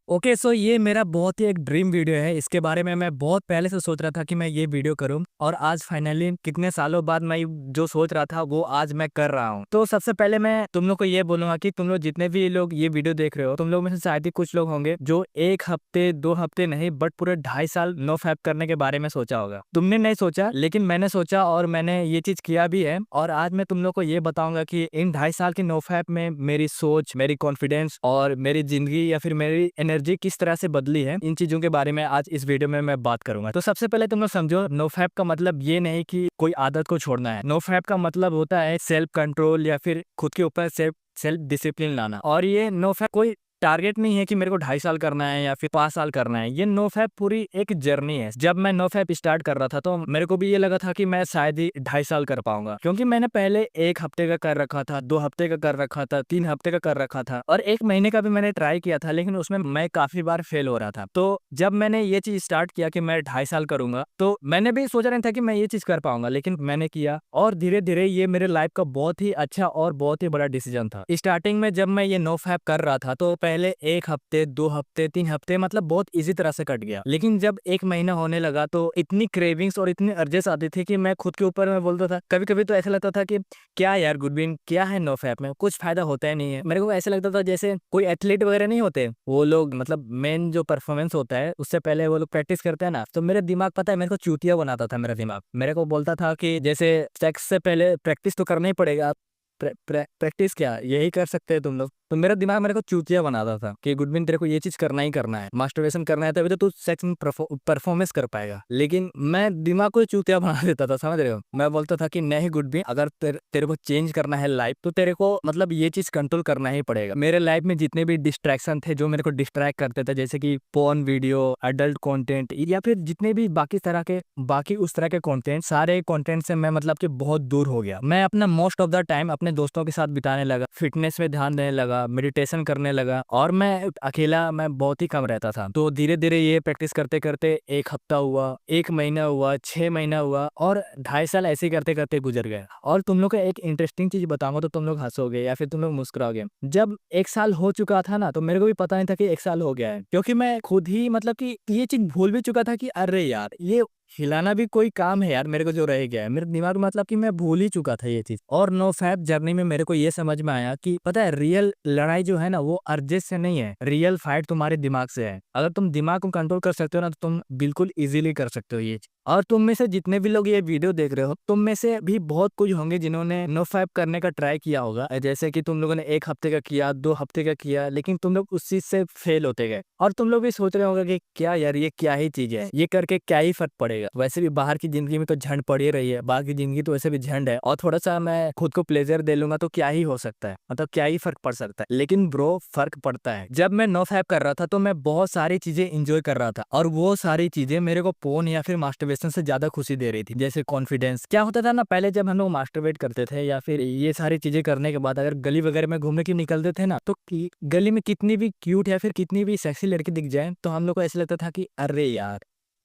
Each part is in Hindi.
ओके सो ये मेरा बहुत ही एक ड्रीम वीडियो है। इसके बारे में मैं बहुत पहले से सोच रहा था कि मैं ये वीडियो करूं और आज फाइनली कितने सालों बाद मैं जो सोच रहा था वो आज मैं कर रहा हूं। तो सबसे पहले मैं तुम लोग को ये बोलूंगा कि तुम लोग जितने भी लोग ये वीडियो देख रहे हो, तुम लोग में से शायद ही कुछ लोग होंगे जो 1 हफ्ते 2 हफ्ते नहीं बट पूरे 2.5 साल नो फैप करने के बारे में सोचा होगा। तुमने नहीं सोचा लेकिन मैंने सोचा और मैंने ये चीज किया भी है। और आज मैं तुम लोग को ये बताऊंगा कि इन 2.5 साल की नो फैप में मेरी सोच, मेरी कॉन्फिडेंस और मेरी जिंदगी या फिर मेरी एनर्जी किस तरह से बदली है, इन चीजों के बारे में आज इस वीडियो में मैं बात करूंगा। तो सबसे पहले तुम लोग समझो, नो फैप का मतलब ये नहीं कि कोई आदत को छोड़ना है। नो फैप का मतलब होता है सेल्फ कंट्रोल या फिर खुद के ऊपर सेल्फ डिसिप्लिन लाना। और ये नो फैप कोई टारगेट नहीं है कि मेरे को 2.5 साल करना है या फिर 5 साल करना है। ये नो फैप पूरी एक जर्नी है। जब मैं नो फैप स्टार्ट कर रहा था तो मेरे को भी ये लगा था कि मैं शायद ही 2.5 साल कर पाऊंगा, क्योंकि मैंने पहले 1 हफ्ते का कर रखा था, 2 हफ्ते का कर रखा था, 3 हफ्ते का कर रखा था और 1 महीने का भी मैंने ट्राई किया था, लेकिन उसमें मैं काफी बार फेल हो रहा था। तो जब मैंने ये चीज स्टार्ट किया कि मैं 2.5 साल करूंगा, तो मैंने भी सोचा नहीं था कि मैं ये चीज कर पाऊंगा, लेकिन मैंने किया और धीरे धीरे ये मेरे लाइफ का बहुत ही अच्छा और बहुत ही बड़ा डिसीजन था। स्टार्टिंग में जब मैं ये नो फैप कर रहा था तो पहले 1 हफ्ते 2 हफ्ते 3 हफ्ते मतलब बहुत इजी तरह से कट गया, लेकिन जब 1 महीना होने लगा तो इतनी क्रेविंग्स और इतनी अर्जेस आती थी कि मैं खुद के ऊपर मैं बोलता था। कभी कभी तो ऐसा लगता था कि क्या यार गुडविन, क्या है नो फैप में, कुछ फायदा होता ही नहीं है। मेरे को ऐसा लगता था जैसे कोई एथलीट वगैरह नहीं होते, वो लोग मतलब मेन जो परफॉर्मेंस होता है उससे पहले वो लोग प्रैक्टिस करते हैं ना, तो मेरे दिमाग पता है मेरे को चूतिया बनाता था। मेरा दिमाग मेरे को बोलता था कि जैसे सेक्स से पहले प्रैक्टिस तो करना ही पड़ेगा। प्रैक्टिस क्या यही कर सकते हैं तुम लोग। तो मेरा दिमाग मेरे को चूतिया बनाता था कि गुडविन तेरे को ये चीज करना ही करना है, मास्टरबेशन करना है, तभी तो तू सेक्स में परफॉर्मेंस कर पाएगा। लेकिन मैं दिमाग को चूतिया बना देता था, समझ रहे हो। मैं बोलता था कि नहीं गुडविन, अगर तेरे को चेंज करना है लाइफ तो तेरे को मतलब ये चीज कंट्रोल करना ही पड़ेगा। मेरे लाइफ में जितने भी डिस्ट्रैक्शन थे जो मेरे को डिस्ट्रैक्ट करते थे, जैसे कि पोर्न वीडियो, अडल्ट कंटेंट या फिर जितने भी बाकी उस तरह के कंटेंट, सारे कंटेंट से मैं मतलब कि बहुत दूर हो गया। मैं अपना मोस्ट ऑफ द टाइम अपने दोस्तों के साथ बिताने लगा, फिटनेस में ध्यान देने लगा, मेडिटेशन करने लगा और मैं अकेला मैं बहुत ही कम रहता था। तो धीरे धीरे ये प्रैक्टिस करते करते 1 हफ्ता हुआ, 1 महीना हुआ, 6 महीना हुआ और 2.5 साल ऐसे ही करते करते गुजर गए। और तुम लोग को एक इंटरेस्टिंग चीज बताऊंगा तो तुम लोग हंसोगे या फिर तुम लोग मुस्कुराओगे। जब 1 साल हो चुका था ना, तो मेरे को भी पता नहीं था कि 1 साल हो गया है, क्योंकि मैं खुद ही मतलब कि ये चीज भूल भी चुका था कि अरे यार ये हिलाना भी कोई काम है यार, मेरे को जो रह गया है मेरे दिमाग में, मतलब कि मैं भूल ही चुका था ये चीज। और नो फैप जर्नी में मेरे को ये समझ में आया कि पता है रियल लड़ाई जो है ना वो अर्जेस से नहीं है, रियल फाइट तुम्हारे दिमाग से है। अगर तुम दिमाग को कंट्रोल कर सकते हो ना तो तुम बिल्कुल इजीली कर सकते हो ये चीज। और तुम में से जितने भी लोग ये वीडियो देख रहे हो, तुम में से भी बहुत कुछ होंगे जिन्होंने नो फैप करने का ट्राई किया होगा। जैसे कि तुम लोगों ने 1 हफ्ते का किया, 2 हफ्ते का किया, लेकिन तुम लोग उस चीज से फेल होते गए। और तुम लोग भी सोच रहे होंगे कि क्या यार ये क्या ही चीज है, ये करके क्या ही फर्क पड़ेगा। वैसे भी बाहर की जिंदगी में तो झंड पड़ ही रही है, बाहर की जिंदगी तो वैसे भी झंड है, और थोड़ा सा मैं खुद को प्लेजर दे लूंगा तो क्या ही हो सकता है, मतलब क्या ही फर्क पड़ सकता है। लेकिन ब्रो फर्क पड़ता है। जब मैं नो फैप कर रहा था तो मैं बहुत सारी चीजें इंजॉय कर रहा था, और वो सारी चीजें मेरे को पोर्न या फिर मास्टरबेशन से ज्यादा खुशी दे रही थी। जैसे कॉन्फिडेंस, क्या होता था ना पहले जब हम लोग मास्टरबेट करते थे या फिर ये सारी चीजें करने के बाद अगर गली वगैरह में घूमने की निकलते थे ना, तो गली में कितनी भी क्यूट या फिर कितनी भी सेक्सी लड़की दिख जाए तो हम लोग को ऐसा लगता था कि अरे यार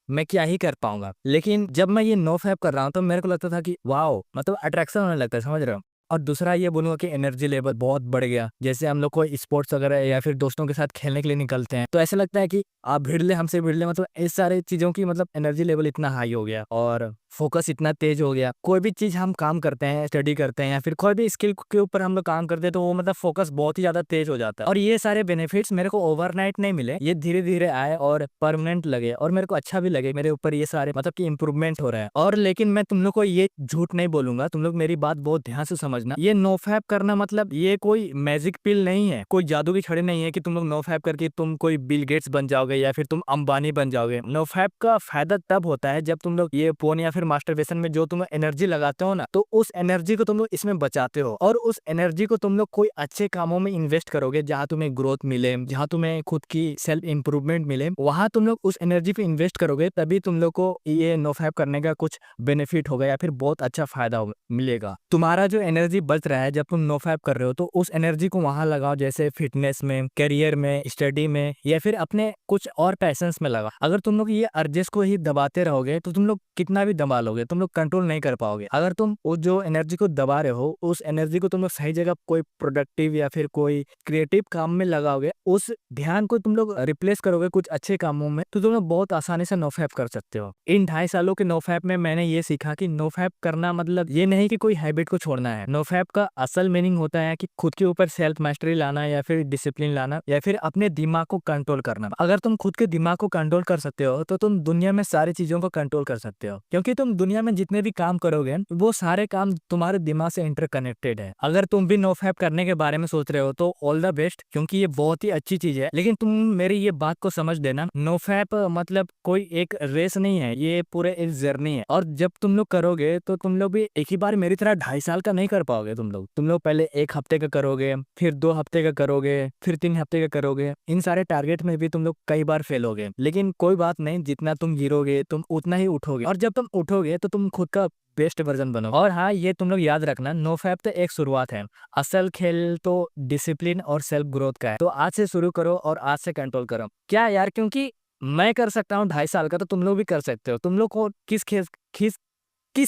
मैं क्या ही कर पाऊंगा। लेकिन जब मैं ये नो फैप कर रहा हूँ तो मेरे को लगता था कि वाओ, मतलब अट्रैक्शन होने लगता है, समझ रहे हो। और दूसरा ये बोलूंगा कि एनर्जी लेवल बहुत बढ़ गया। जैसे हम लोग को स्पोर्ट्स वगैरह या फिर दोस्तों के साथ खेलने के लिए निकलते हैं तो ऐसा लगता है कि आप भिड़ ले हमसे भिड़ ले, मतलब इस सारे चीजों की मतलब एनर्जी लेवल इतना हाई हो गया और फोकस इतना तेज हो गया। कोई भी चीज हम काम करते हैं, स्टडी करते हैं या फिर कोई भी स्किल के ऊपर हम लोग काम करते हैं तो वो मतलब फोकस बहुत ही ज्यादा तेज हो जाता है। और ये सारे बेनिफिट्स मेरे को ओवरनाइट नहीं मिले, ये धीरे धीरे आए और परमानेंट लगे और मेरे को अच्छा भी लगे। मेरे ऊपर ये सारे मतलब कि इंप्रूवमेंट हो रहा है। और लेकिन मैं तुम लोग को ये झूठ नहीं बोलूंगा, तुम लोग मेरी बात बहुत ध्यान से समझना। ये नो फैप करना मतलब ये कोई मैजिक पिल नहीं है, कोई जादू की छड़ी नहीं है कि तुम लोग नो फैप करके तुम कोई बिल गेट्स बन जाओगे या फिर तुम अंबानी बन जाओगे। नो फैप का फायदा तब होता है जब तुम लोग ये फोन या फिर मास्टरबेशन में जो तुम एनर्जी लगाते हो ना, तो उस एनर्जी को तुम लोग इसमें बचाते हो और उस एनर्जी को तुम लोग कोई अच्छे कामों में इन्वेस्ट करोगे, जहां तुम्हें ग्रोथ मिले, जहां तुम्हें खुद की सेल्फ इंप्रूवमेंट मिले, वहां तुम लोग उस एनर्जी पे इन्वेस्ट करोगे, तभी तुम लोग को ये नो फैप करने का कुछ बेनिफिट होगा या फिर बहुत अच्छा फायदा मिलेगा। तुम्हारा जो एनर्जी एनर्जी बच रहा है जब तुम नो फैप कर रहे हो, तो उस एनर्जी को वहां लगाओ, जैसे फिटनेस में, करियर में, स्टडी में, या फिर अपने कुछ और पैशंस में लगाओ। अगर तुम लोग ये अर्जेस को ही दबाते रहोगे तो तुम लोग कितना भी दबा लोगे, तुम लोग कंट्रोल नहीं कर पाओगे। अगर तुम उस जो एनर्जी को दबा रहे हो, उस एनर्जी को तुम लोग सही जगह कोई प्रोडक्टिव या फिर कोई क्रिएटिव काम में लगाओगे, उस ध्यान को तुम लोग रिप्लेस करोगे कुछ अच्छे कामों में, तो तुम लोग बहुत आसानी से नो फैप कर सकते हो। इन 2.5 सालों के नो फैप में मैंने ये सीखा कि नो फैप करना मतलब ये नहीं कि कोई हैबिट को छोड़ना है। नो फैप का असल मीनिंग होता है कि खुद के ऊपर सेल्फ मास्टरी लाना, या फिर डिसिप्लिन लाना, या फिर अपने दिमाग को कंट्रोल करना। अगर तुम खुद के दिमाग को कंट्रोल कर सकते हो तो तुम दुनिया में सारी चीजों को कंट्रोल कर सकते हो, क्योंकि तुम दुनिया में जितने भी काम करोगे वो सारे काम तुम्हारे दिमाग से इंटरकनेक्टेड है। अगर तुम भी नो फैप करने के बारे में सोच रहे हो तो ऑल द बेस्ट, क्योंकि ये बहुत ही अच्छी चीज है। लेकिन तुम मेरी ये बात को समझ देना, नो फैप मतलब कोई एक रेस नहीं है, ये पूरे एक जर्नी है। और जब तुम लोग करोगे तो तुम लोग भी एक ही बार मेरी तरह 2.5 साल का नहीं कर पाओगे। तुम लोग पहले 1 हफ्ते का करोगे, फिर 2 हफ्ते का करोगे, फिर 3 हफ्ते का करोगे। इन सारे टारगेट में भी तुम लोग कई बार फेल होगे, लेकिन कोई बात नहीं, जितना तुम गिरोगे तुम उतना ही उठोगे, और जब तुम उठोगे तो तुम खुद का बेस्ट वर्जन बनो। और हाँ, ये तुम लोग याद रखना, नो फैप तो एक शुरुआत है, असल खेल तो डिसिप्लिन और सेल्फ ग्रोथ का है। तो आज से शुरू करो और आज से कंट्रोल करो। क्या यार, क्योंकि मैं कर सकता हूँ 2.5 साल का, तो तुम लोग भी कर सकते हो। तुम लोग को किस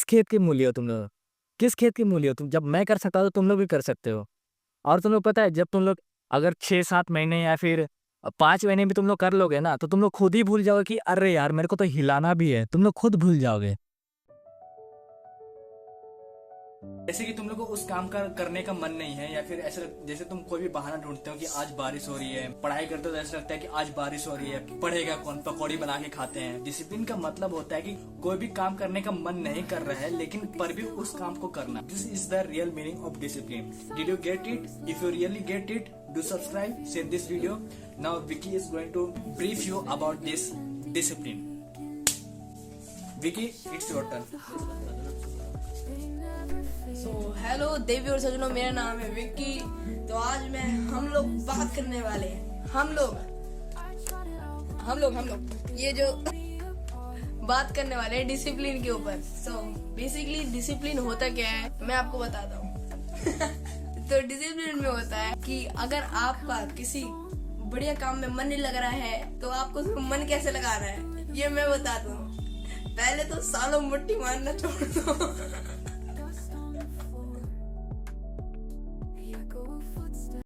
खेत की मूल्य हो, तुम लोग किस खेत की मूल्य हो तुम, जब मैं कर सकता हूँ तो तुम लोग भी कर सकते हो। और तुम लोग पता है, जब तुम लोग अगर 6-7 महीने या फिर 5 महीने भी तुम लोग कर लोगे ना, तो तुम लोग खुद ही भूल जाओगे कि अरे यार मेरे को तो हिलाना भी है। तुम लोग खुद भूल जाओगे। जैसे कि तुम लोग को उस काम का करने का मन नहीं है, या फिर ऐसा जैसे तुम कोई भी बहाना ढूंढते हो कि आज बारिश हो रही है, पढ़ाई करते हो तो ऐसा लगता है कि आज बारिश हो रही है, पढ़ेगा कौन, पकौड़ी बना के खाते हैं। डिसिप्लिन का मतलब होता है कि कोई भी काम करने का मन नहीं कर रहा है, लेकिन पर भी उस काम को करना। This is the real meaning of discipline. Did you get it? If you really get it, do subscribe, share this video. Now Vicky is going to brief you about this discipline. Vicky, it's your turn. So hello देवी और सजनों, मेरा नाम है विक्की। तो आज हम लोग बात करने वाले हैं, हम लोग ये जो बात करने वाले हैं डिसिप्लिन के ऊपर। सो बेसिकली डिसिप्लिन होता क्या है मैं आपको बताता हूँ। तो डिसिप्लिन में होता है कि अगर आपका किसी बढ़िया काम में मन नहीं लग रहा है तो आपको उसमें मन कैसे लगाना है ये मैं बताता हूँ। पहले तो सालों मुट्ठी मारना छोड़ दो।